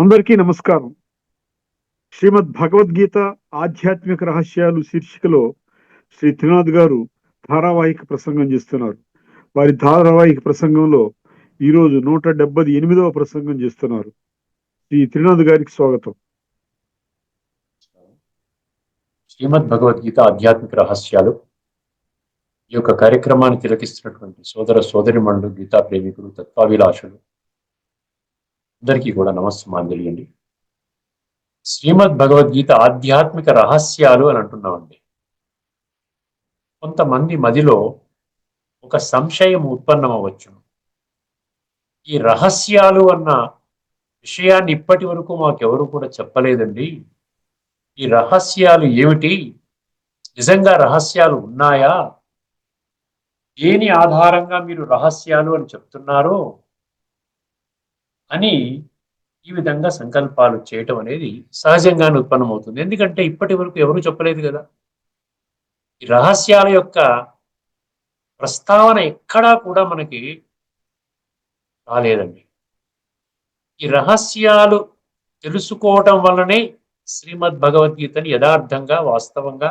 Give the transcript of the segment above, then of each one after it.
అందరికీ నమస్కారం. శ్రీమద్ భగవద్గీత ఆధ్యాత్మిక రహస్యాలు శీర్షికలో శ్రీ త్రినాథ్ గారు ధారావాహిక ప్రసంగం చేస్తున్నారు. వారి ధారావాహిక ప్రసంగంలో ఈరోజు 178వ ప్రసంగం చేస్తున్నారు. శ్రీ త్రినాథ్ గారికి స్వాగతం. శ్రీమద్ భగవద్గీత ఆధ్యాత్మిక రహస్యాలు ఈ యొక్క కార్యక్రమాన్ని తిలకిస్తున్నటువంటి సోదర సోదరిమణులు, గీతా ప్రేమికులు, తత్వాభిలాషులు అందరికీ కూడా నమస్సుమాంజలి అండి. శ్రీమద్ భగవద్గీత ఆధ్యాత్మిక రహస్యాలు అని అంటున్నామండి. కొంతమంది మదిలో ఒక సంశయం ఉత్పన్నమవచ్చును. ఈ రహస్యాలు అన్న విషయాన్ని ఇప్పటి వరకు మాకెవరు కూడా చెప్పలేదండి. ఈ రహస్యాలు ఏమిటి? నిజంగా రహస్యాలు ఉన్నాయా? దేని ఆధారంగా మీరు రహస్యాలు అని చెప్తున్నారో అని ఈ విధంగా సంకల్పాలు చేయటం అనేది సహజంగానే ఉత్పన్నమవుతుంది. ఎందుకంటే ఇప్పటి వరకు ఎవరు చెప్పలేదు కదా. ఈ రహస్యాల యొక్క ప్రస్తావన ఎక్కడా కూడా మనకి రాలేదండి. ఈ రహస్యాలు తెలుసుకోవటం వల్లనే శ్రీమద్ భగవద్గీతని యథార్థంగా, వాస్తవంగా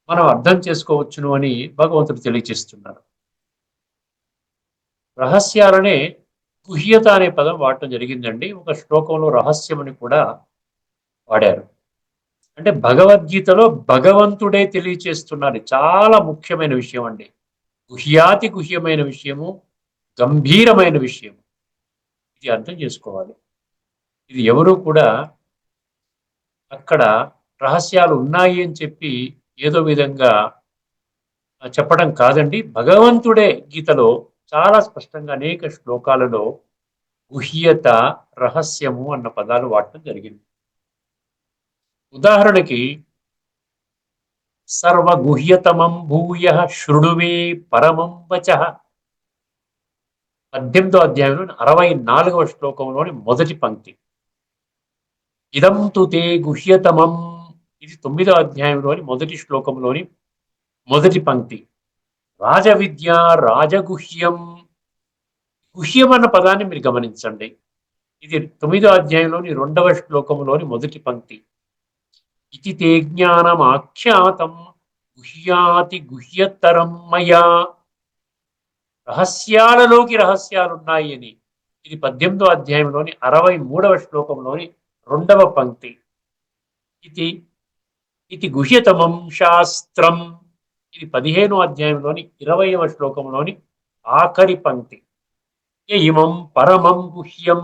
మనం అర్థం చేసుకోవచ్చును అని భగవంతుడు తెలియజేస్తున్నారు. రహస్యాలనే గుహ్యత అనే పదం వాడటం జరిగిందండి. ఒక శ్లోకంలో రహస్యం అని కూడా వాడారు. అంటే భగవద్గీతలో భగవంతుడే తెలియచేస్తున్నారు. చాలా ముఖ్యమైన విషయం అండి. గుహ్యాతి గుహ్యమైన విషయము, గంభీరమైన విషయము. ఇది అర్థం చేసుకోవాలి. ఇది ఎవరు కూడా అక్కడ రహస్యాలు ఉన్నాయి అని చెప్పి ఏదో విధంగా చెప్పడం కాదండి. భగవంతుడే గీతలో చాలా స్పష్టంగా అనేక శ్లోకాలలో గుహ్యత, రహస్యము అన్న పదాలు వాడటం జరిగింది. ఉదాహరణకి సర్వగుహ్యతమం భూయ శృణుమే పరమం వచః 18వ అధ్యాయంలో 64వ శ్లోకంలోని మొదటి పంక్తి. ఇదం తు తే గుహ్యతమం, ఇది 9వ అధ్యాయంలోని మొదటి శ్లోకంలోని మొదటి పంక్తి. రాజవిద్య రాజగుహ్యం, గుహ్యం అన్న పదాన్ని మీరు గమనించండి. ఇది 9వ అధ్యాయంలోని 2వ శ్లోకంలోని మొదటి పంక్తి. ఇతి తే జ్ఞానం ఆఖ్యాతం గుహ్యాతి గుహ్యతరం మయా, రహస్యాలలోకి రహస్యాలున్నాయి అని. ఇది 18వ అధ్యాయంలోని 63వ శ్లోకంలోని 2వ పంక్తి. ఇది ఇది గుహ్యతమం శాస్త్రం, ఇది 15వ అధ్యాయంలోని 20వ శ్లోకంలోని ఆఖరి పంక్తి. ఇమం పరమం గుహ్యం,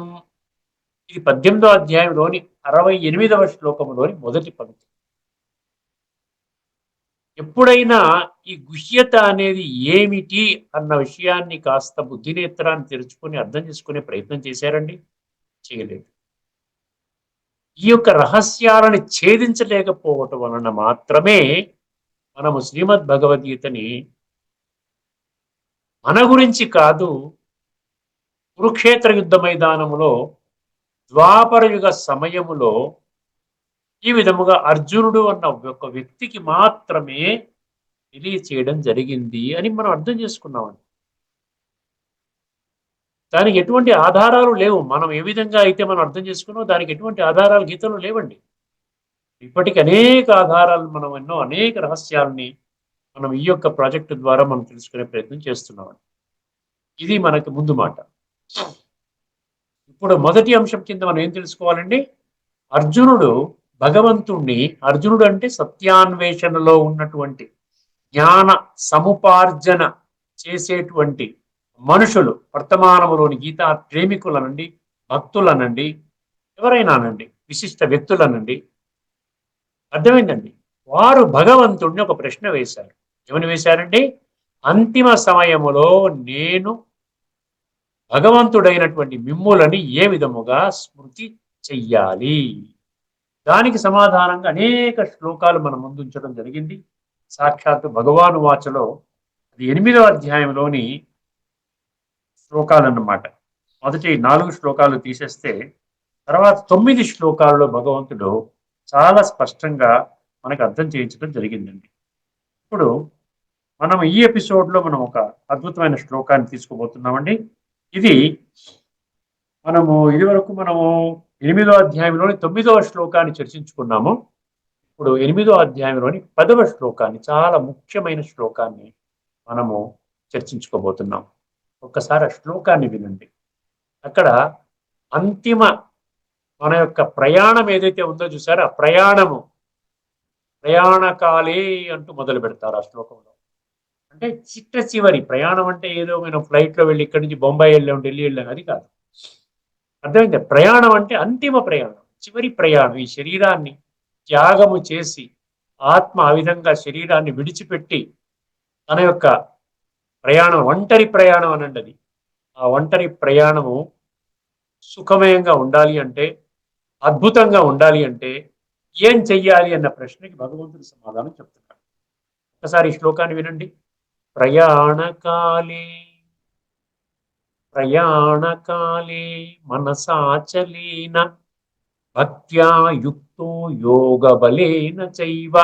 ఇది 18వ అధ్యాయంలోని 68వ శ్లోకంలోని మొదటి పంక్తి. ఎప్పుడైనా ఈ గుహ్యత అనేది ఏమిటి అన్న విషయాన్ని కాస్త బుద్ధినేత్రాన్ని తెరుచుకొని అర్థం చేసుకునే ప్రయత్నం చేశారండి? చేయలేదు. ఈ యొక్క రహస్యాలను ఛేదించలేకపోవటం వలన మాత్రమే మనము శ్రీమద్ భగవద్గీతని మన గురించి కాదు, కురుక్షేత్ర యుద్ధ మైదానములో ద్వాపర యుగ సమయములో ఈ విధముగా అర్జునుడు అన్న ఒక వ్యక్తికి మాత్రమే తెలియచేయడం జరిగింది అని మనం అర్థం చేసుకున్నామండి. దానికి ఎటువంటి ఆధారాలు లేవు. మనం ఏ విధంగా అయితే మనం అర్థం చేసుకున్నామో దానికి ఎటువంటి ఆధారాలు గీతలో లేవండి. ఇప్పటికి అనేక ఆధారాలు, మనం అనేక రహస్యాలని మనం ఈ యొక్క ప్రాజెక్టు ద్వారా మనం తెలుసుకునే ప్రయత్నం చేస్తున్నామండి. ఇది మనకి ముందు మాట. ఇప్పుడు మొదటి అంశం కింద మనం ఏం తెలుసుకోవాలండి? అర్జునుడు భగవంతుణ్ణి, అర్జునుడు అంటే సత్యాన్వేషణలో ఉన్నటువంటి, జ్ఞాన సముపార్జన చేసేటువంటి మనుషులు, వర్తమానములోని గీతా ప్రేమికులనండి, భక్తులనండి, ఎవరైనానండి, విశిష్ట వ్యక్తులనండి, అర్థమైందండి. వారు భగవంతుడిని ఒక ప్రశ్న వేశారు. ఏమని వేశారండి? అంతిమ సమయములో నేను భగవంతుడైనటువంటి మిమ్ములని ఏ విధముగా స్మృతి చెయ్యాలి? దానికి సమాధానంగా అనేక శ్లోకాలు మనం ముందుంచడం జరిగింది. సాక్షాత్తు భగవాను వాచలో అది 8వ అధ్యాయంలోని శ్లోకాలు అన్నమాట. మొదటి 4 శ్లోకాలు తీసేస్తే తర్వాత 9 శ్లోకాలలో భగవంతుడు చాలా స్పష్టంగా మనకు అర్థం చేయించడం జరిగిందండి. ఇప్పుడు మనం ఈ ఎపిసోడ్లో మనం ఒక అద్భుతమైన శ్లోకాన్ని తీసుకోబోతున్నామండి. ఇది మనము ఇదివరకు మనము 8వ అధ్యాయంలోని 9వ శ్లోకాన్ని చర్చించుకున్నాము. ఇప్పుడు 8వ అధ్యాయంలోని 10వ శ్లోకాన్ని, చాలా ముఖ్యమైన శ్లోకాన్ని మనము చర్చించుకోబోతున్నాం. ఒక్కసారి ఆ శ్లోకాన్ని వినండి. అక్కడ అంతిమ మన యొక్క ప్రయాణం ఏదైతే ఉందో చూసారా, ప్రయాణకాలే అంటూ మొదలు పెడతారు ఆ శ్లోకంలో. అంటే చిట్ట చివరి ప్రయాణం అంటే ఏదో మనం ఫ్లైట్ లో వెళ్ళి ఇక్కడి నుంచి బొంబాయి వెళ్ళాం, ఢిల్లీ వెళ్ళాం, అది కాదు. అర్థమైంది? ప్రయాణం అంటే అంతిమ ప్రయాణం, చివరి ప్రయాణం. ఈ శరీరాన్ని త్యాగము చేసి ఆత్మ ఆ విధంగా శరీరాన్ని విడిచిపెట్టి తన యొక్క ప్రయాణం, ఒంటరి ప్రయాణం అనండి అది. ఆ ఒంటరి ప్రయాణము సుఖమయంగా ఉండాలి అంటే, అద్భుతంగా ఉండాలి అంటే ఏం చెయ్యాలి అన్న ప్రశ్నకి భగవంతుడు సమాధానం చెప్తున్నాడు. ఒకసారి ఈ శ్లోకాన్ని వినండి. ప్రయాణకాలే ప్రయాణకాలే మనసాచలేన భక్త్యా యుక్తో యోగబలేన చైవ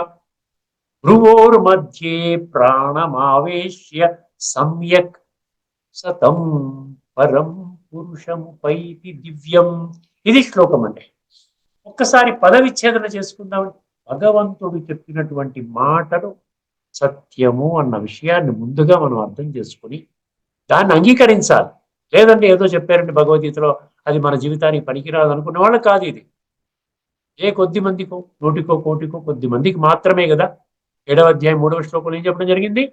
భ్రువోర్मध्ये ప్రాణమావేశ్య సమ్యక్ సతం పరం పురుషముపైతి దివ్యం. ఇది శ్లోకం అంటే. ఒక్కసారి పదవిచ్ఛేదన చేసుకుందాం. భగవంతుడు చెప్పినటువంటి మాటలు సత్యము అన్న విషయాన్ని ముందుగా మనం అర్థం చేసుకుని దాన్ని అంగీకరించాలి. లేదంటే ఏదో చెప్పారండి భగవద్గీతలో, అది మన జీవితానికి పనికిరాదు అనుకున్న వాళ్ళు కాదు ఇది. ఏ కొద్ది మందికో, నూటికో కోటికో కొద్ది మందికి మాత్రమే కదా. 7వ అధ్యాయం 3వ శ్లోకంలో ఏం చెప్పడం జరిగింది?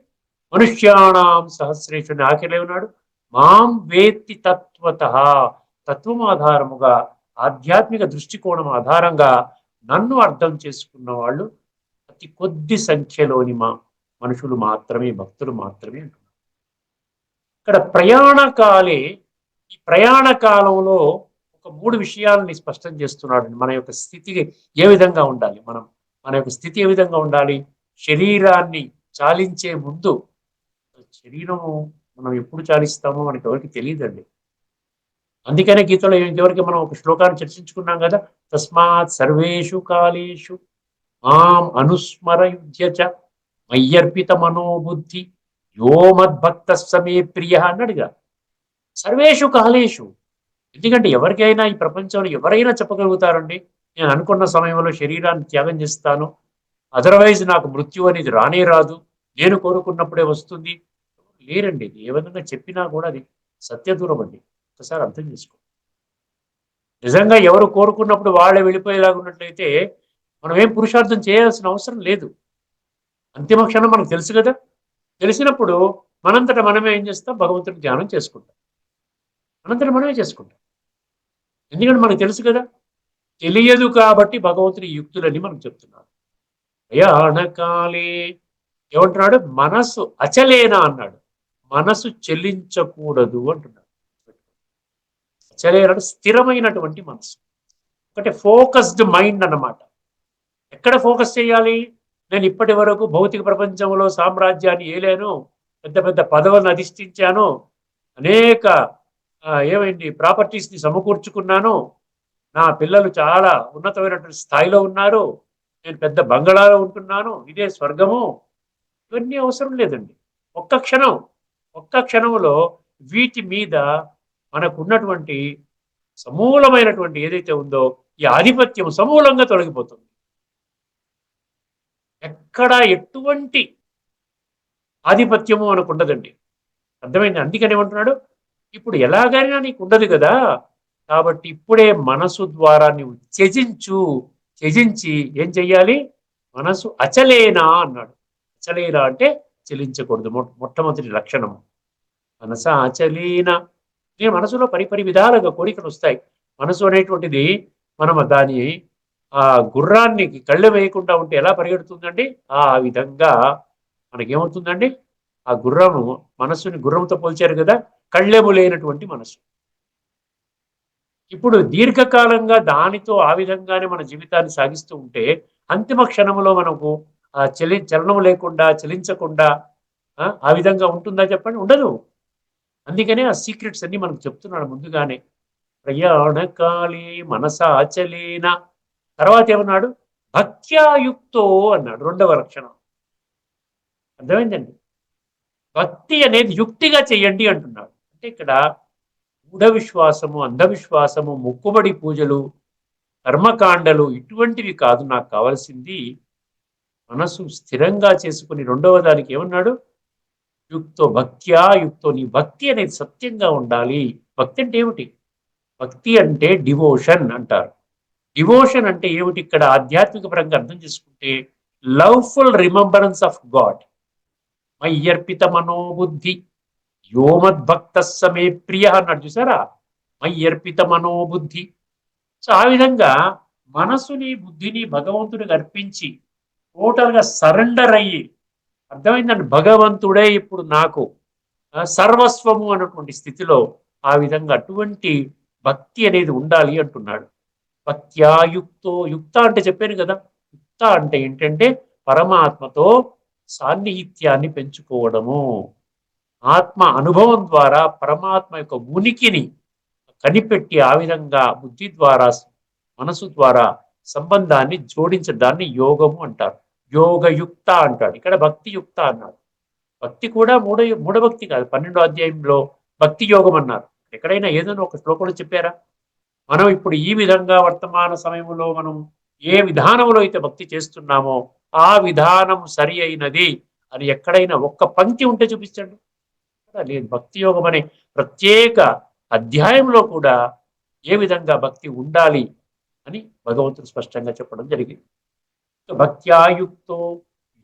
మనుష్యాణం సహస్రేషుని ఆఖరిలో ఉన్నాడు, మాం వేత్తి తత్వత, తత్వం ఆధారముగా, ఆధ్యాత్మిక దృష్టికోణం ఆధారంగా నన్ను అర్థం చేసుకున్న వాళ్ళు అతి కొద్ది సంఖ్యలోని మనుషులు మాత్రమే, భక్తులు మాత్రమే అంటున్నారు. ఇక్కడ ప్రయాణకాలే, ఈ ప్రయాణ కాలంలో ఒక 3 విషయాలని స్పష్టం చేస్తున్నాడు. మన యొక్క స్థితి ఏ విధంగా ఉండాలి, మన యొక్క స్థితి ఏ విధంగా ఉండాలి. శరీరాన్ని చాలించే ముందు, శరీరము మనం ఎప్పుడు చాలిస్తామో మనకి ఎవరికి తెలియదండి. అందుకనే గీతలో ఇంతవరకు మనం ఒక శ్లోకాన్ని చర్చించుకున్నాం కదా, తస్మాత్ సర్వేషు కాలేషు మాం అనుస్మరయుధ్య చ మయ్యర్పిత మనోబుద్ధి యో మద్భక్త సమే ప్రియ అన్నాడుగా. సర్వేషు కాలేషు, ఎందుకంటే ఎవరికైనా ఈ ప్రపంచంలో ఎవరైనా చెప్పగలుగుతారండి, నేను అనుకున్న సమయంలో శరీరాన్ని త్యాగం చేస్తాను, అదర్వైజ్ నాకు మృత్యు అనేది రానే రాదు, నేను కోరుకున్నప్పుడే వస్తుంది. లేరండి. ఇది ఏ విధంగా చెప్పినా కూడా అది సత్యదూరం అండి. ఒకసారి అర్థం చేసుకో. నిజంగా ఎవరు కోరుకున్నప్పుడు వాళ్ళే వెళ్ళిపోయేలాగా ఉన్నట్లయితే మనం ఏం పురుషార్థం చేయాల్సిన అవసరం లేదు. అంతిమ క్షణం మనకు తెలుసు కదా. తెలిసినప్పుడు మనంతట మనమే ఏం చేస్తాం? భగవంతుని ధ్యానం చేసుకుంటాం. మనంతట మనమే చేసుకుంటాం. ఎందుకంటే మనకు తెలుసు కదా. తెలియదు కాబట్టి భగవంతుని యుక్తులని మనం చెప్తున్నాడు. ప్రయాణకాలే ఏమంటున్నాడు? మనసు అచలేనా అన్నాడు. మనసు చెల్లించకూడదు అంటున్నాడు. అచలేన స్థిరమైనటువంటి మనసు, ఒకటి ఫోకస్డ్ మైండ్ అన్నమాట. ఎక్కడ ఫోకస్ చేయాలి? నేను ఇప్పటి వరకు భౌతిక ప్రపంచంలో సామ్రాజ్యాన్ని ఏలాను, పెద్ద పెద్ద పదవులను అధిష్ఠించాను, అనేక ఏమైంది ప్రాపర్టీస్ని సమకూర్చుకున్నాను, నా పిల్లలు చాలా ఉన్నతమైనటువంటి స్థాయిలో ఉన్నారు, నేను పెద్ద బంగళాలో ఉంటున్నాను, ఇదే స్వర్గము. ఇవన్నీ అవసరం లేదండి. ఒక్క క్షణంలో వీటి మీద మనకున్నటువంటి సమూలమైనటువంటి ఏదైతే ఉందో ఈ ఆధిపత్యం సమూలంగా తొలగిపోతుంది. ఎక్కడ ఎటువంటి ఆధిపత్యము మనకు ఉండదండి. అర్థమైంది? అందుకని ఏమంటున్నాడు? ఇప్పుడు ఎలాగైనా నీకు ఉండదు కదా, కాబట్టి ఇప్పుడే మనసు ద్వారా నువ్వు త్యజించి ఏం చెయ్యాలి? మనసు అచలేనా అన్నాడు. అచలేనా అంటే చెలించకూడదు. మొట్టమొదటి లక్షణము మనస అచలేన. నేను మనసులో పరిపరి విధాలుగా కోరికలు వస్తాయి. మనసు అనేటువంటిది మనం దాని ఆ గుర్రాన్ని కళ్ళు వేయకుండా ఉంటే ఎలా పరిగెడుతుందండి, ఆ విధంగా మనకేమవుతుందండి, ఆ గుర్రము, మనస్సుని గుర్రంతో పోల్చారు కదా, కళ్ళెము లేనటువంటి మనసు. ఇప్పుడు దీర్ఘకాలంగా దానితో ఆ విధంగానే మన జీవితాన్ని సాగిస్తూ ఉంటే అంతిమ క్షణంలో మనకు చలనం లేకుండా, చలించకుండా ఆ విధంగా ఉంటుందా చెప్పండి? ఉండదు. అందుకనే ఆ సీక్రెట్స్ అన్ని మనకు చెప్తున్నాడు ముందుగానే. ప్రయాణకాలే మనసా అచలేన. తర్వాత ఏమన్నాడు? భక్త్యాయుక్తో అన్నాడు. 2వ లక్షణం. అర్థమైందండి? భక్తి అనేది యుక్తిగా చెయ్యండి అంటున్నాడు. అంటే ఇక్కడ మూఢ విశ్వాసము, అంధవిశ్వాసము, మొక్కుబడి పూజలు, కర్మకాండలు ఇటువంటివి కాదు నాకు కావాల్సింది. మనసు స్థిరంగా చేసుకుని రెండవ దానికి ఏమన్నాడు? యుక్తో భక్త్యా యుక్తో, నీ భక్తి అనేది సత్యంగా ఉండాలి. భక్తి అంటే ఏమిటి? భక్తి అంటే డివోషన్ అంటారు. డివోషన్ అంటే ఏమిటి? ఇక్కడ ఆధ్యాత్మిక పరంగా అర్థం చేసుకుంటే లవ్ఫుల్ రిమెంబరెన్స్ ఆఫ్ గాడ్. మయ్యర్పిత మనోబుద్ధి యోమద్భక్త సమే ప్రియ అన్నాడు చూసారా? మయ్యర్పిత మనోబుద్ధి. సో ఆ విధంగా మనసుని బుద్ధిని భగవంతుడికి అర్పించి టోటల్ గా సరెండర్ అయ్యి, అర్థమైందండి, భగవంతుడే ఇప్పుడు నాకు సర్వస్వము అన్నటువంటి స్థితిలో ఆ విధంగా అటువంటి భక్తి అనేది ఉండాలి అంటున్నాడు. భక్త్యాయుక్తో, యుక్త అంటే చెప్పాను కదా, యుక్త అంటే ఏంటంటే పరమాత్మతో సాన్నిహిత్యాన్ని పెంచుకోవడము, ఆత్మ అనుభవం ద్వారా పరమాత్మ యొక్క ఉనికిని కనిపెట్టి ఆ విధంగా బుద్ధి ద్వారా మనసు ద్వారా సంబంధాన్ని జోడించడాన్ని యోగము అంటారు. యోగయుక్త అంటాడు, ఇక్కడ భక్తి యుక్త అన్నాడు. భక్తి కూడా మూఢభక్తి కాదు. 12వ అధ్యాయంలో భక్తి యోగం అన్నారు. ఎక్కడైనా ఏదైనా ఒక శ్లోకంలో చెప్పారా? మనం ఇప్పుడు ఈ విధంగా వర్తమాన సమయంలో మనం ఏ విధానంలో అయితే భక్తి చేస్తున్నామో ఆ విధానం సరి అయినది అని ఎక్కడైనా ఒక్క పంక్తి ఉంటే చూపించండి. లేదు. భక్తి యోగం అనే ప్రత్యేక అధ్యాయంలో కూడా ఏ విధంగా భక్తి ఉండాలి అని భగవంతుడు స్పష్టంగా చెప్పడం జరిగింది. భక్త్యాయుక్తో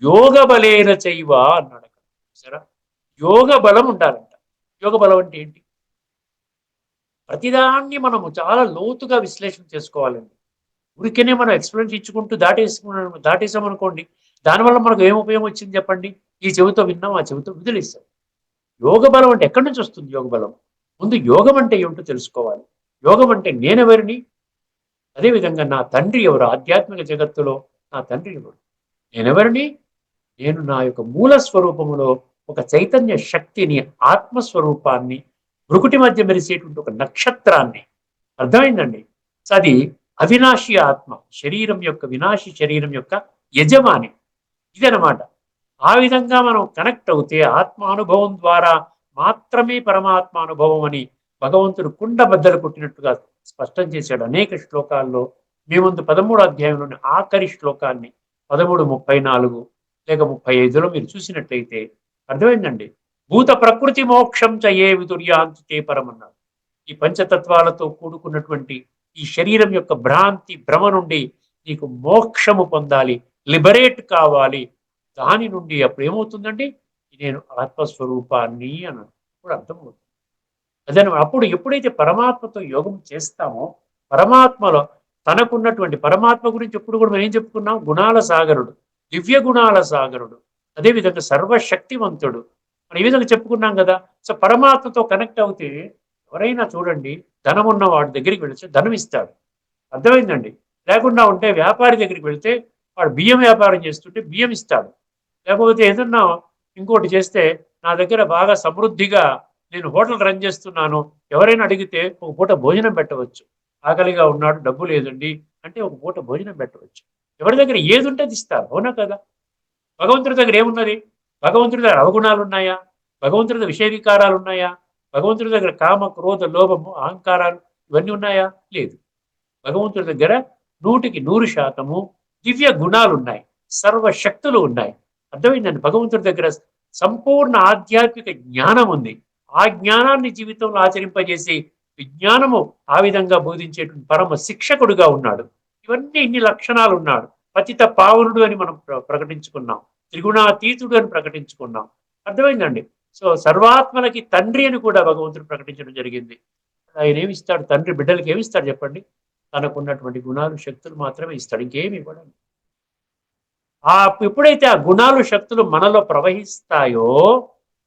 యోగ బలేన చైవ అన్నాడు అక్కడ. సరే, యోగ బలం ఉండాలంట. యోగ బలం అంటే ఏంటి? ప్రతిదాన్ని మనము చాలా లోతుగా విశ్లేషణ చేసుకోవాలండి. ఊరికేనే మనం ఎక్స్ప్లెయిన్ ఇచ్చుకుంటూ దాటేసామనుకోండి, దానివల్ల మనకు ఏం ఉపయోగం వచ్చింది చెప్పండి? ఈ చెవితో విన్నాం, ఆ చెవితో విదిలిస్తాం. యోగ బలం అంటే ఎక్కడి నుంచి వస్తుంది? యోగ బలం ముందు యోగం అంటే ఏమిటో తెలుసుకోవాలి. యోగం అంటే నేనెవరిని, అదేవిధంగా నా తండ్రి ఎవరు, ఆధ్యాత్మిక జగత్తులో నా తండ్రి ఎవరు, నేనెవరిని, నేను నా యొక్క మూల స్వరూపములో ఒక చైతన్య శక్తిని, ఆత్మస్వరూపాన్ని, భృకుటి మధ్య మెరిసేటువంటి ఒక నక్షత్రాన్ని. అర్థమైందండి? అది అవినాశి ఆత్మ, శరీరం యొక్క వినాశి శరీరం యొక్క యజమాని. ఇదనమాట. ఆ విధంగా మనం కనెక్ట్ అవుతే ఆత్మానుభవం ద్వారా మాత్రమే పరమాత్మానుభవం అని భగవంతుడు కుండ బద్దలు కొట్టినట్టుగా స్పష్టం చేశాడు అనేక శ్లోకాల్లో. మీ ముందు 13వ అధ్యాయంలోని ఆఖరి శ్లోకాన్ని 13:34 లేక 35లో మీరు చూసినట్లయితే అర్థమైందండి. భూత ప్రకృతి మోక్షం చ ఏ విదుర్యాంతి తే పరమన్నాడు. ఈ పంచతత్వాలతో కూడుకున్నటువంటి ఈ శరీరం యొక్క భ్రాంతి భ్రమ నుండి నీకు మోక్షము పొందాలి, లిబరేట్ కావాలి. దాని నుండి అప్పుడు ఏమవుతుందండి? నేను ఆత్మస్వరూపాన్ని అని అప్పుడు అర్థమవుతుంది. అదే అప్పుడు ఎప్పుడైతే పరమాత్మతో యోగం చేస్తామో, పరమాత్మలో తనకున్నటువంటి పరమాత్మ గురించి ఎప్పుడు కూడా మనం ఏం చెప్పుకున్నాం? గుణాల సాగరుడు, దివ్య గుణాల సాగరుడు, అదేవిధంగా సర్వశక్తివంతుడు మనం ఈ విధంగా చెప్పుకున్నాం కదా. సో పరమాత్మతో కనెక్ట్ అవుతే ఎవరైనా చూడండి, ధనం ఉన్న వాడి దగ్గరికి వెళితే ధనం ఇస్తాడు. అర్థమైందండి? లేకుండా ఉంటే వ్యాపారి దగ్గరికి వెళితే వాడు బియ్యం వ్యాపారం చేస్తుంటే బియ్యం ఇస్తాడు. లేకపోతే ఏదన్నా ఇంకోటి చేస్తే, నా దగ్గర బాగా సమృద్ధిగా నేను హోటల్ రన్ చేస్తున్నాను, ఎవరైనా అడిగితే ఒక పూట భోజనం పెట్టవచ్చు. ఆకలిగా ఉన్నాడు, డబ్బు లేదండి అంటే ఒక పూట భోజనం పెట్టవచ్చు. ఎవరి దగ్గర ఏది ఉంటే అది ఇస్తారు. అవునా కదా? భగవంతుడి దగ్గర ఏమున్నది? భగవంతుడి దగ్గర అవగుణాలు ఉన్నాయా? భగవంతుడి దగ్గర విషయ వికారాలు ఉన్నాయా? భగవంతుడి దగ్గర కామ క్రోధ లోభము అహంకారాలు ఇవన్నీ ఉన్నాయా? లేదు. భగవంతుడి దగ్గర 100% దివ్య గుణాలు ఉన్నాయి, సర్వశక్తులు ఉన్నాయి. అర్థమైందండి? భగవంతుడి దగ్గర సంపూర్ణ ఆధ్యాత్మిక జ్ఞానం ఉంది. ఆ జ్ఞానాన్ని జీవితంలో ఆచరింపజేసి విజ్ఞానము ఆ విధంగా బోధించేటువంటి పరమ శిక్షకుడుగా ఉన్నాడు. ఇవన్నీ ఇన్ని లక్షణాలు ఉన్నాడు. పతిత పావనుడు అని మనం ప్రకటించుకున్నాం, త్రిగుణాతీతుడు అని ప్రకటించుకున్నాం. అర్థమైందండి? సో సర్వాత్మలకి తండ్రి అని కూడా భగవంతుడు ప్రకటించడం జరిగింది. ఆయన ఏమిస్తాడు? తండ్రి బిడ్డలకి ఏమిస్తాడు చెప్పండి? తనకున్నటువంటి గుణాలు శక్తులు మాత్రమే ఇస్తాడు, ఇంకేమి ఇవ్వడం. ఎప్పుడైతే ఆ గుణాలు శక్తులు మనలో ప్రవహిస్తాయో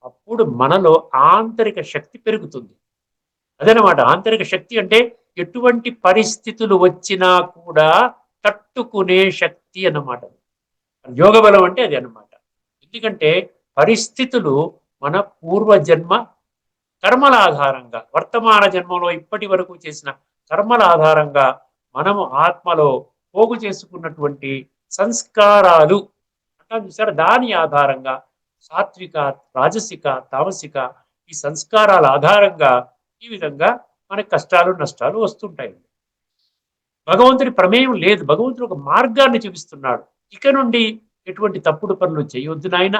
అప్పుడు మనలో ఆంతరిక శక్తి పెరుగుతుంది. అదనమాట ఆంతరిక శక్తి అంటే, ఎటువంటి పరిస్థితులు వచ్చినా కూడా తట్టుకునే శక్తి అన్నమాట. యోగ బలం అంటే అది అన్నమాట. ఎందుకంటే పరిస్థితులు మన పూర్వజన్మ కర్మల ఆధారంగా, వర్తమాన జన్మలో ఇప్పటి వరకు చేసిన కర్మల ఆధారంగా మనము ఆత్మలో పోగు చేసుకున్నటువంటి సంస్కారాలు అంటాం చూసారా, దాని ఆధారంగా సాత్విక, రాజసిక, తామసిక ఈ సంస్కారాల ఆధారంగా ఈ విధంగా మనకి కష్టాలు నష్టాలు వస్తుంటాయి. భగవంతుడి ప్రమేయం లేదు. భగవంతుడు ఒక మార్గాన్ని చూపిస్తున్నాడు. ఇక నుండి ఎటువంటి తప్పుడు పనులు చేయొద్దు నాయన,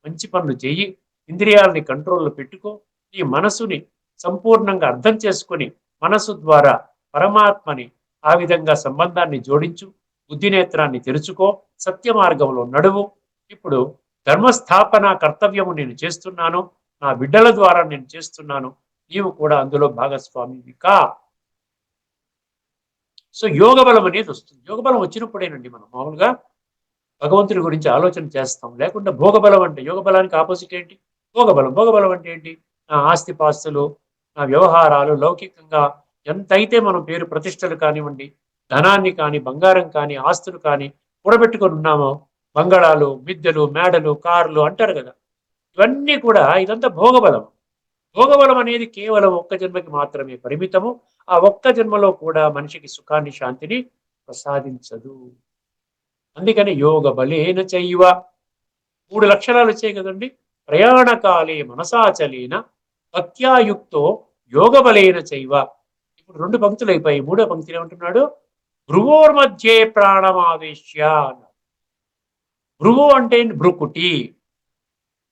మంచి పనులు చెయ్యి, ఇంద్రియాలని కంట్రోల్లో పెట్టుకో, నీ మనసుని సంపూర్ణంగా అర్థం చేసుకొని మనసు ద్వారా పరమాత్మని ఆ విధంగా సంబంధాన్ని జోడించు, బుద్ధినేత్రాన్ని తెరుచుకో, సత్య మార్గంలో నడువు. ఇప్పుడు ధర్మస్థాపన కర్తవ్యము నేను చేస్తున్నాను, నా బిడ్డల ద్వారా నేను చేస్తున్నాను, నీవు కూడా అందులో భాగస్వామివి కా. సో యోగ బలం అనేది వస్తుంది. యోగ బలం వచ్చినప్పుడేనండి మనం మామూలుగా భగవంతుడి గురించి ఆలోచన చేస్తాం. లేకుంటే భోగబలం అంటే, యోగ బలానికి ఆపోజిట్ ఏంటి? భోగబలం. భోగబలం అంటే ఏంటి? నా ఆస్తిపాస్తులు, నా వ్యవహారాలు లౌకికంగా ఎంతైతే మనం పేరు ప్రతిష్టలు కానివ్వండి, ధనాన్ని కానీ, బంగారం కానీ, ఆస్తులు కానీ కూడబెట్టుకొని ఉన్నామో, బంగాళాలు, మిద్దెలు, మేడలు, కార్లు అంటారు కదా, ఇవన్నీ కూడా ఇదంతా భోగబలం. భోగబలం అనేది కేవలం ఒక్క జన్మకి మాత్రమే పరిమితము. ఆ ఒక్క జన్మలో కూడా మనిషికి సుఖాన్ని, శాంతిని ప్రసాదించదు. అందుకని యోగ బలేన చైవ, 3 లక్షణాలు వచ్చాయి కదండి. ప్రయాణకాలే మనసాచలేన భక్త్యాయుక్తో యోగ బలేన చైవ. ఇప్పుడు 2 పంక్తులు అయిపోయి, 3వ పంక్తిలో ఏమంటున్నాడు? భ్రువోర్మధ్యే ప్రాణమావేశ్య. భ్రువు అంటే భ్రుకుటి,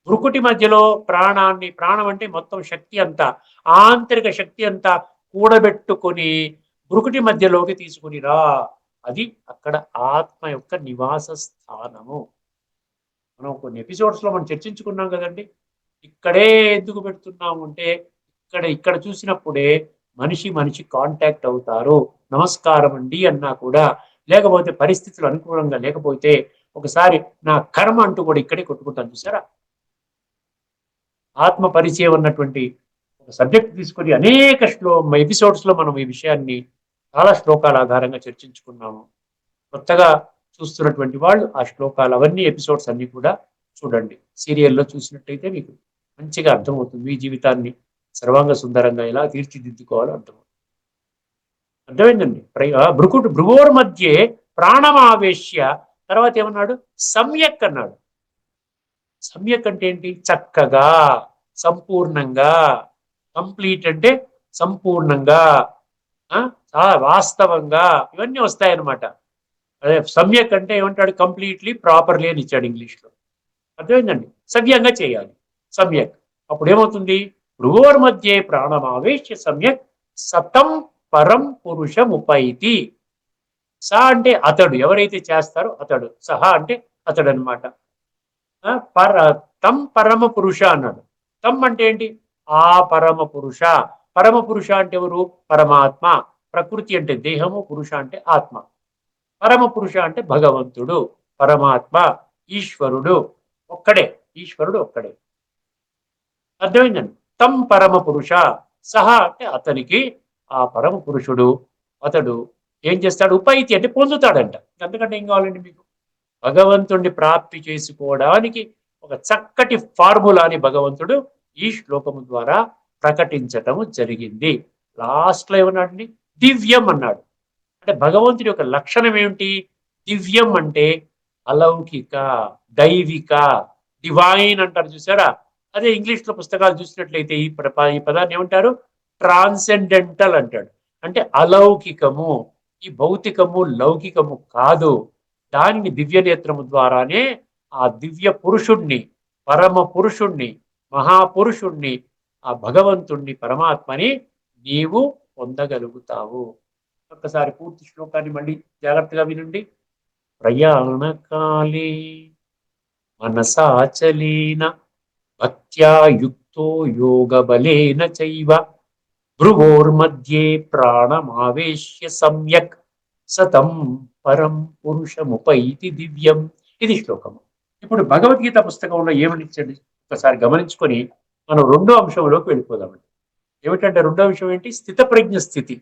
భ్రుకుటి మధ్యలో ప్రాణాన్ని, ప్రాణం అంటే మొత్తం శక్తి అంతా, ఆంతరిక శక్తి అంతా కూడబెట్టుకొని భ్రుకుటి మధ్యలోకి తీసుకుని రా. అది అక్కడ ఆత్మ యొక్క నివాస స్థానము. మనం కొన్ని ఎపిసోడ్స్ లో మనం చర్చించుకున్నాం కదండి. ఇక్కడే ఎందుకు పెడుతున్నాము అంటే, ఇక్కడ చూసినప్పుడే మనిషి మనిషి కాంటాక్ట్ అవుతారు. నమస్కారం అండి అన్నా కూడా, లేకపోతే పరిస్థితులు అనుకూలంగా లేకపోతే ఒకసారి నా కర్మ అంటూ కూడా ఇక్కడే కొట్టుకుంటాను చూసారా. ఆత్మ పరిచయం అన్నటువంటి ఒక సబ్జెక్ట్ తీసుకొని అనేక ఎపిసోడ్స్ లో మనం ఈ విషయాన్ని చాలా శ్లోకాల ఆధారంగా చర్చించుకున్నాము. కొత్తగా చూస్తున్నటువంటి వాళ్ళు ఆ శ్లోకాలు అవన్నీ ఎపిసోడ్స్ అన్ని కూడా చూడండి. సీరియల్లో చూసినట్టయితే మీకు మంచిగా అర్థమవుతుంది. మీ జీవితాన్ని సర్వాంగ సుందరంగా ఎలా తీర్చిదిద్దుకోవాలో అర్థమవుతుంది. అర్థమైందండి. భృగోర్ మధ్యే ప్రాణమావేశ్య. తర్వాత ఏమన్నాడు? సమ్యక్ అన్నాడు. సమ్యక్ అంటే ఏంటి? చక్కగా, సంపూర్ణంగా. కంప్లీట్ అంటే సంపూర్ణంగా, చాలా వాస్తవంగా, ఇవన్నీ వస్తాయన్నమాట. అదే సమ్యక్ అంటే ఏమంటాడు? కంప్లీట్లీ, ప్రాపర్లీ అని ఇచ్చాడు ఇంగ్లీష్లో. అర్థమైందండి. సవ్యంగా చేయాలి, సమ్యక్. అప్పుడు ఏమవుతుంది? భ్రువోర్ మధ్యే ప్రాణమావేశ్య సమ్యక్ సతం పరం పురుషముపైతి. స అంటే అతడు, ఎవరైతే చేస్తారో అతడు. సహ అంటే అతడు అనమాట. తం పరమ పురుష అన్నాడు. తం అంటే ఏంటి? ఆ పరమ పురుష. పరమ పురుష అంటే ఎవరు? పరమాత్మ. ప్రకృతి అంటే దేహము, పురుష అంటే ఆత్మ. పరమ పురుష అంటే భగవంతుడు, పరమాత్మ, ఈశ్వరుడు ఒక్కడే. ఈశ్వరుడు ఒక్కడే. అర్థమైందండి. తం పరమ పురుష. సహ అంటే అతనికి, ఆ పరమ పురుషుడు, అతడు ఏం చేస్తాడు? ఉపైతి అంటే పొందుతాడంట. అంతకంటే ఏం కావాలండి మీకు? భగవంతుణ్ణి ప్రాప్తి చేసుకోవడానికి ఒక చక్కటి ఫార్ములాని భగవంతుడు ఈ శ్లోకము ద్వారా ప్రకటించటము జరిగింది. లాస్ట్ లో ఏమన్నాడండి? దివ్యం అన్నాడు. అంటే భగవంతుడి యొక్క లక్షణం ఏమిటి? దివ్యం అంటే అలౌకిక, దైవిక, డివైన్ అంటారు చూసారా. అదే ఇంగ్లీష్ లో పుస్తకాలు చూసినట్లయితే ఈ పదాన్ని ఏమంటారు? ట్రాన్సెండెంటల్ అంటాడు. అంటే అలౌకికము, ఈ భౌతికము లౌకికము కాదు. దానిని దివ్య నేత్రము ద్వారానే ఆ దివ్య పురుషుణ్ణి, పరమ పురుషుణ్ణి, మహాపురుషుణ్ణి, ఆ భగవంతుణ్ణి, పరమాత్మని నీవు పొందగలుగుతావు. ఒక్కసారి పూర్తి శ్లోకాన్ని మళ్ళీ జాగ్రత్తగా వినండి. ప్రయాణకాలే మనసాచలేన భక్త్యా యుక్తో యోగ బలేన చైవ భ్రువోర్మధ్యే ప్రాణమావేశ్య సమ్యక్ సతం పరం పురుషముపైతి దివ్యం. ఇది శ్లోకము. ఇప్పుడు భగవద్గీత పుస్తకంలో ఏమని ఇచ్చండి ఒకసారి గమనించుకొని మనం 2వ అంశంలోకి వెళ్ళిపోదామండి. ఏమిటంటే 2వ అంశం ఏంటి? స్థితప్రజ్ఞ స్థితి.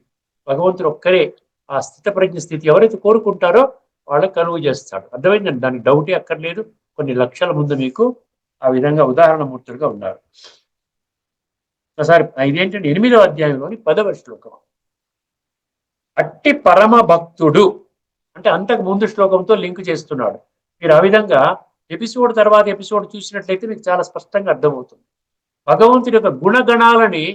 భగవంతుడు ఒక్కరే ఆ స్థితప్రజ్ఞ స్థితి ఎవరైతే కోరుకుంటారో వాళ్ళకి కలుగు చేస్తాడు. అర్థమైందండి. దానికి డౌటే అక్కర్లేదు. కొన్ని లక్షల ముందు మీకు ఆ విధంగా ఉదాహరణ మూర్తులుగా ఉన్నారు. ఒకసారి ఇదేంటంటే 8వ అధ్యాయంలోని 10వ శ్లోకం. అట్టి పరమ భక్తుడు అంటే అంతకు ముందు శ్లోకంతో లింక్ చేస్తున్నాడు. మీరు ఆ విధంగా ఎపిసోడ్ తర్వాత ఎపిసోడ్ చూసినట్లయితే మీకు చాలా స్పష్టంగా అర్థమవుతుంది. భగవంతుడి యొక్క గుణగణాలని,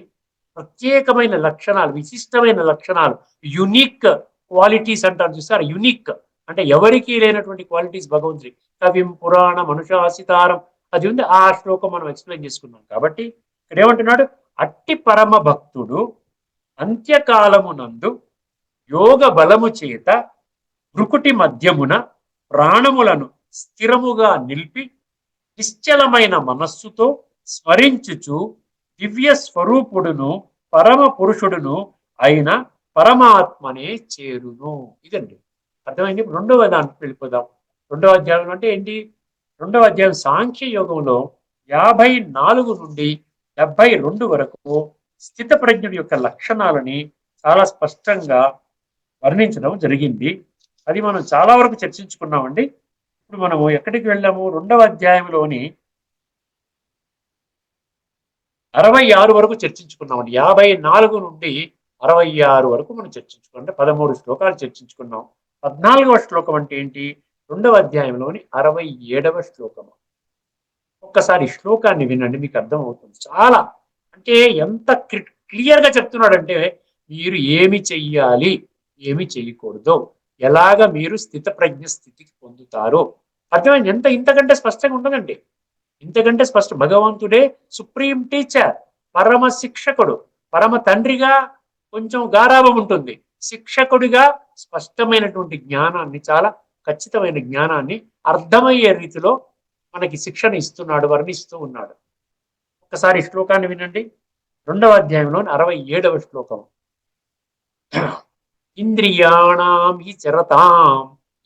ప్రత్యేకమైన లక్షణాలు, విశిష్టమైన లక్షణాలు, యునిక్ క్వాలిటీస్ అంటారు చూసారు, యునిక్ అంటే ఎవరికీ లేనటువంటి క్వాలిటీస్ భగవంతుడి. కవిం పురాణ మనుషాసితారం అది ఉంది. ఆ శ్లోకం మనం ఎక్స్ప్లెయిన్ చేసుకున్నాం. కాబట్టి ఇక్కడ ఏమంటున్నాడు, అట్టి పరమ భక్తుడు అంత్యకాలమునందు యోగ బలము చేత భృకుటి మధ్యమున ప్రాణములను స్థిరముగా నిలిపి నిశ్చలమైన మనస్సుతో స్మరించుచు దివ్య స్వరూపుడును పరమ పురుషుడును అయిన పరమాత్మనే చేరును. ఇదండి అర్థమైంది. రెండవ దానికి వెళ్ళిపోదాం. రెండవ అధ్యాయం అంటే ఏంటి? రెండవ అధ్యాయం సాంఖ్య యోగంలో 54 నుండి 72 వరకు స్థిత ప్రజ్ఞుడి యొక్క లక్షణాలని చాలా స్పష్టంగా వర్ణించడం జరిగింది. అది మనం చాలా వరకు చర్చించుకున్నామండి. ఇప్పుడు మనము ఎక్కడికి వెళ్ళాము? రెండవ అధ్యాయంలోని 66 వరకు చర్చించుకున్నామండి. 54 నుండి 66 వరకు మనం చర్చించుకున్నాం. అంటే 13 శ్లోకాలు చర్చించుకున్నాం. 14వ శ్లోకం అంటే ఏంటి? రెండవ అధ్యాయంలోని 67వ శ్లోకము. ఒక్కసారి శ్లోకాన్ని వినండి, మీకు అర్థమవుతుంది. చాలా అంటే ఎంత క్లియర్గా చెప్తున్నాడంటే మీరు ఏమి చెయ్యాలి, ఏమి చేయకూడదు, ఎలాగ మీరు స్థిత ప్రజ్ఞ స్థితికి పొందుతారో అర్థమైంది. ఇంతకంటే స్పష్టంగా ఉండదండి. ఇంతకంటే స్పష్టం. భగవంతుడే సుప్రీం టీచర్, పరమ శిక్షకుడు. పరమ తండ్రిగా కొంచెం గారాభం ఉంటుంది, శిక్షకుడిగా స్పష్టమైనటువంటి జ్ఞానాన్ని, చాలా ఖచ్చితమైన జ్ఞానాన్ని అర్థమయ్యే రీతిలో మనకి శిక్షణ ఇస్తున్నాడు, వర్ణిస్తూ ఉన్నాడు. ఒకసారి శ్లోకాన్ని వినండి. రెండవ అధ్యాయంలో 67వ శ్లోకం. ఇంద్రియాణం హి చరతాం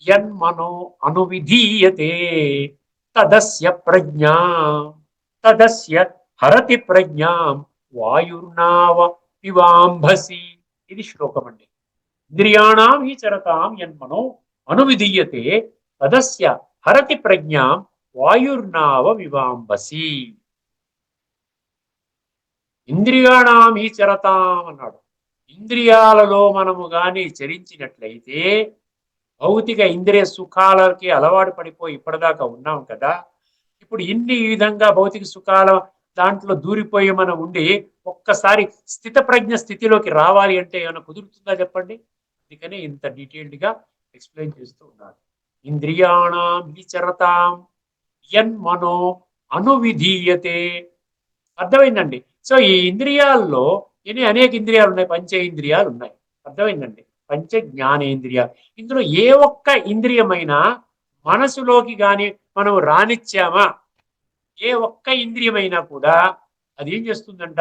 యన్మనో అనువిధీయతే తదస్య ప్రజ్ఞా తదస్య హరతి ప్రజ్ఞాం వాయుర్నావ పివాంభసి. ఇది శ్లోకం అండి. ఇంద్రియాణం హి చరతాం యన్మనో అనువిధీయతే తదస్య హరతి ప్రజ్ఞాం వాయుర్నావ వివాంబసి. ఇంద్రియాణం హి చరతాం అన్నాడు. ఇంద్రియాలలో మనము గాని చరించినట్లయితే, భౌతిక ఇంద్రియ సుఖాలకి అలవాటు పడిపోయి ఇప్పటిదాకా ఉన్నాం కదా, ఇప్పుడు ఇన్ని విధంగా భౌతిక సుఖాల దాంట్లో దూరిపోయి మనం ఉండి ఒక్కసారి స్థిత ప్రజ్ఞ స్థితిలోకి రావాలి అంటే ఏమైనా కుదురుతుందా చెప్పండి? అందుకనే ఇంత డీటెయిల్డ్గా ఎక్స్ప్లెయిన్ చేస్తూ ఉన్నారు. ఇంద్రియాణం హి చరతాం యన్మనో అనువిధీయతే. అర్థమైందండి. సో ఈ ఇంద్రియాల్లో అనేక ఇంద్రియాలు ఉన్నాయి, పంచేంద్రియాలు ఉన్నాయి. అర్థమైందండి. పంచ జ్ఞానేంద్రియాలు. ఇందులో ఏ ఒక్క ఇంద్రియమైనా మనసులోకి కానీ మనం రానిచ్చామా, ఏ ఒక్క ఇంద్రియమైనా కూడా అది ఏం చేస్తుందంట,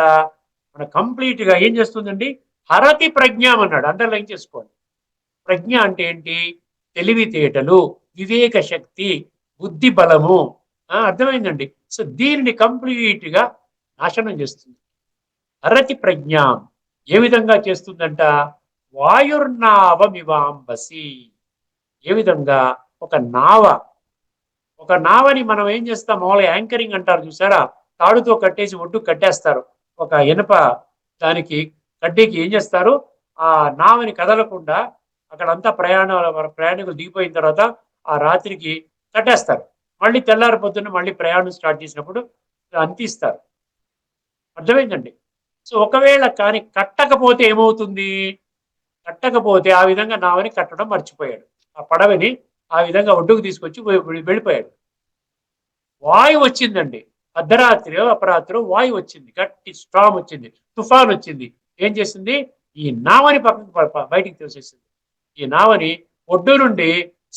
మన కంప్లీట్గా ఏం చేస్తుందండి, హరతి ప్రజ్ఞాం అన్నాడు. అండర్లైన్ చేసుకోండి. ప్రజ్ఞ అంటే ఏంటి? తెలివితేటలు, వివేక శక్తి, బుద్ధి బలము. అర్థమైందండి. సో దీనిని కంప్లీట్గా నాశనం చేస్తుంది. హరతి ప్రజ్ఞాం ఏ విధంగా చేస్తుందంట? వాయుర్నావమివాంబసి. ఏ విధంగా? ఒక నావని మనం ఏం చేస్తాం, మామూలుగా యాంకరింగ్ అంటారు చూసారా, తాడుతో కట్టేసి ఒడ్డు కట్టేస్తారు. ఒక ఇనప దానికి కడ్డీకి ఏం చేస్తారు, ఆ నావని కదలకుండా అక్కడంతా ప్రయాణికులు దిగిపోయిన తర్వాత ఆ రాత్రికి కట్టేస్తారు. మళ్ళీ తెల్లారి పొద్దున్న మళ్ళీ ప్రయాణం స్టార్ట్ చేసినప్పుడు అంతిస్తారు. అర్థమైందండి. సో ఒకవేళ కానీ కట్టకపోతే ఏమవుతుంది? కట్టకపోతే ఆ విధంగా నావని కట్టడం మర్చిపోయాడు, ఆ పడవని ఆ విధంగా ఒడ్డుకు తీసుకొచ్చి వెళ్ళిపోయాడు. వాయువు వచ్చిందండి. అర్ధరాత్రి అపరాత్రి వాయువు వచ్చింది, గట్టి స్ట్రామ్ వచ్చింది, తుఫాన్ వచ్చింది. ఏం చేసింది? ఈ నావని పక్కకు బయటికి తోసేసింది. ఈ నావని ఒడ్డు నుండి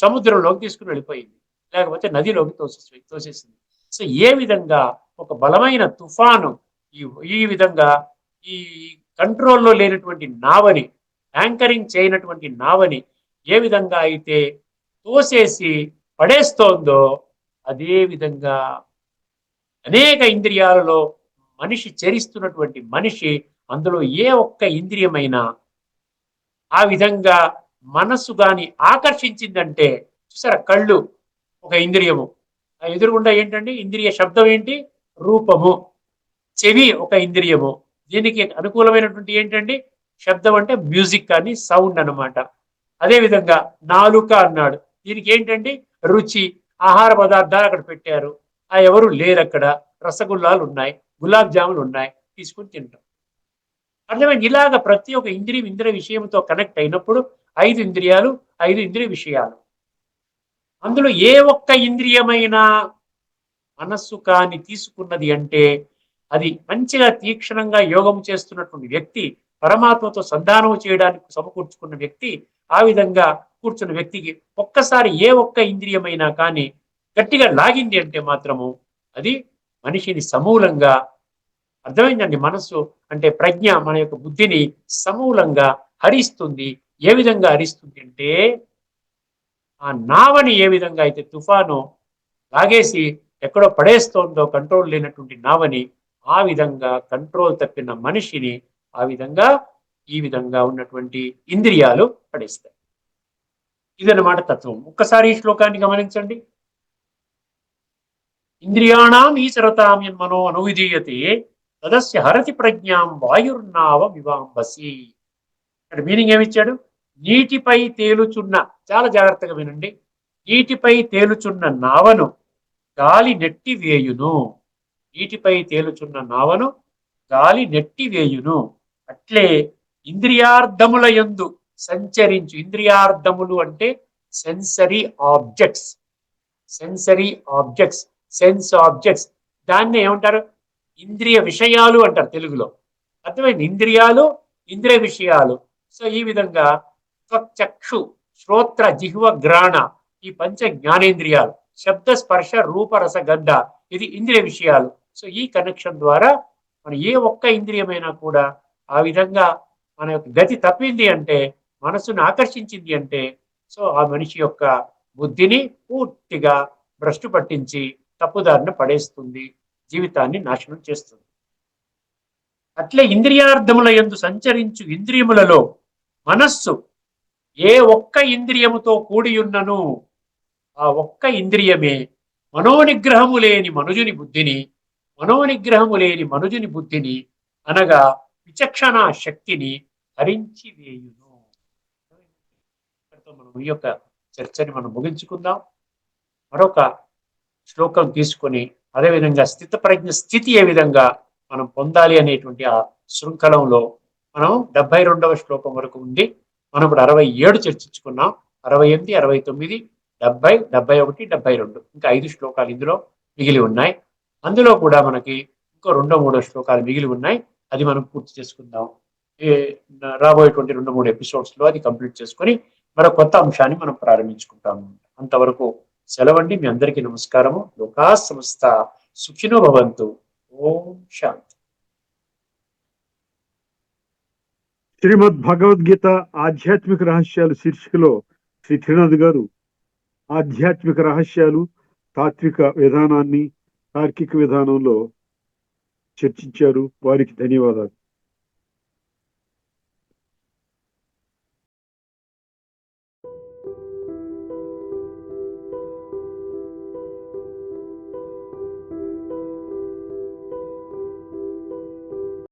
సముద్రంలోకి తీసుకుని వెళ్ళిపోయింది, లేకపోతే నదిలోకి తోసేసింది. సో ఏ విధంగా ఒక బలమైన తుఫాను ఈ విధంగా ఈ కంట్రోల్లో లేనటువంటి నావని, యాంకరింగ్ చేయనటువంటి నావని ఏ విధంగా అయితే తోసేసి పడేస్తోందో, అదే విధంగా అనేక ఇంద్రియాలలో మనిషి చరిస్తున్నటువంటి మనిషి, అందులో ఏ ఒక్క ఇంద్రియమైనా ఆ విధంగా మనస్సు గాని ఆకర్షించిందంటే, చూసారా, కళ్ళు ఒక ఇంద్రియము, ఆ ఎదురుగుండా ఏంటండి ఇంద్రియ శబ్దం ఏంటి? రూపము. చెవి ఒక ఇంద్రియము, దీనికి అనుకూలమైనటువంటి ఏంటండి శబ్దం అంటే మ్యూజిక్ అని, సౌండ్ అనమాట. అదేవిధంగా నాలుక అన్నాడు, దీనికి ఏంటండి రుచి, ఆహార పదార్థాలు అక్కడ పెట్టారు, ఎవరు లేరు అక్కడ, రసగుల్లాలు ఉన్నాయి, గులాబ్ జాములు ఉన్నాయి, తీసుకుని తింటాం. అర్థమైంది. ఇలాగ ప్రతి ఒక్క ఇంద్రియం ఇంద్రియ విషయంతో కనెక్ట్ అయినప్పుడు 5 ఇంద్రియాలు, 5 ఇంద్రియ విషయాలు. అందులో ఏ ఒక్క ఇంద్రియమైనా మనస్సు కాని తీసుకున్నది అంటే అది మంచిగా తీక్షణంగా యోగం చేస్తున్నటువంటి వ్యక్తి, పరమాత్మతో సంధానం చేయడానికి సమకూర్చుకున్న వ్యక్తి, ఆ విధంగా కూర్చున్న వ్యక్తికి ఒక్కసారి ఏ ఒక్క ఇంద్రియమైనా కానీ గట్టిగా లాగింది అంటే మాత్రము అది మనిషిని సమూలంగా, అర్థమైందండి, మనస్సు అంటే ప్రజ్ఞ మన యొక్క బుద్ధిని సమూలంగా హరిస్తుంది. ఏ విధంగా హరిస్తుంది అంటే ఆ నావని ఏ విధంగా అయితే తుఫాను లాగేసి ఎక్కడో పడేస్తోందో కంట్రోల్ లేనటువంటి నావని, ఆ విధంగా కంట్రోల్ తప్పిన మనిషిని ఆ విధంగా ఈ విధంగా ఉన్నటువంటి ఇంద్రియాలు పడేస్తాయి. ఇదన్నమాట తత్వం. ఒక్కసారి ఈ శ్లోకాన్ని గమనించండి. ఇంద్రియాణం ఈచరతాం యన్మనో అనువిధీయతే తదస్య హరతి ప్రజ్ఞాం వాయుర్నావ వివాంబసి. ఇక్కడ మీనింగ్ ఏమిచ్చాడు? నీటిపై తేలుచున్న, చాలా జాగ్రత్తగా వినండి, నీటిపై తేలుచున్న నావను గాలి నెట్టి వేయును. నీటిపై తేలుచున్న నావను గాలి నెట్టి వేయును. అట్లే ఇంద్రియార్థముల యందు సంచరించు. ఇంద్రియార్థములు అంటే sensory objects, sensory objects, sense objects. దాన్ని ఏమంటారు? ఇంద్రియ విషయాలు అంటారు తెలుగులో. అర్థమైంది? ఇంద్రియాలు, ఇంద్రియ విషయాలు. సో ఈ విధంగా చక్షు, శ్రోత్ర, జిహ్వ, గ్రాణ, ఈ పంచ జ్ఞానేంద్రియాలు, శబ్ద, స్పర్శ, రూప, రస, గంధ, ఇది ఇంద్రియ విషయాలు. సో ఈ కనెక్షన్ ద్వారా మన ఏ ఒక్క ఇంద్రియమైనా కూడా ఆ విధంగా మన యొక్క గతి తప్పింది అంటే, మనసును ఆకర్షించింది అంటే, సో ఆ మనిషి యొక్క బుద్ధిని పూర్తిగా భ్రష్టు పట్టించి తప్పుదారిన పడేస్తుంది, జీవితాన్ని నాశనం చేస్తుంది. అట్లే ఇంద్రియార్థముల యందు సంచరించు ఇంద్రియములలో మనస్సు ఏ ఒక్క ఇంద్రియముతో కూడి ఉన్నను ఆ ఒక్క ఇంద్రియమే మనోనిగ్రహము లేని మనుజుని బుద్ధిని, మనోనిగ్రహము లేని మనుజుని బుద్ధిని అనగా విచక్షణ శక్తిని హరించి వేయును. మనం ఈ యొక్క చర్చని మనం ముగించుకుందాం. మరొక శ్లోకం తీసుకొని అదేవిధంగా స్థితప్రజ్ఞ స్థితి ఏ విధంగా మనం పొందాలి అనేటువంటి ఆ శృంఖలంలో మనం 72వ శ్లోకం వరకు ఉంది. మనం ఇప్పుడు 67 చర్చించుకున్నాం. 68, 69, 70, 71, 72 ఇంకా 5 శ్లోకాలు ఇందులో మిగిలి ఉన్నాయి. అందులో కూడా మనకి ఇంకో 2-3 శ్లోకాలు మిగిలి ఉన్నాయి. అది మనం పూర్తి చేసుకుందాం. రాబోయేటువంటి 2-3 ఎపిసోడ్స్ లో అది కంప్లీట్ చేసుకొని మరో కొత్త అంశాన్ని మనం ప్రారంభించుకుంటాము. అంతవరకు సెలవండి. మీ అందరికీ నమస్కారము. లోకా సమస్త సుఖినో భవంతు. ఓం శాంతి. శ్రీమద్ భగవద్గీత ఆధ్యాత్మిక రహస్యాలు శీర్షికలో శ్రీ త్రినాథ్ గారు ఆధ్యాత్మిక రహస్యాలు, తాత్విక విధానాన్ని తార్కిక విధానంలో చర్చించారు. వారికి ధన్యవాదాలు.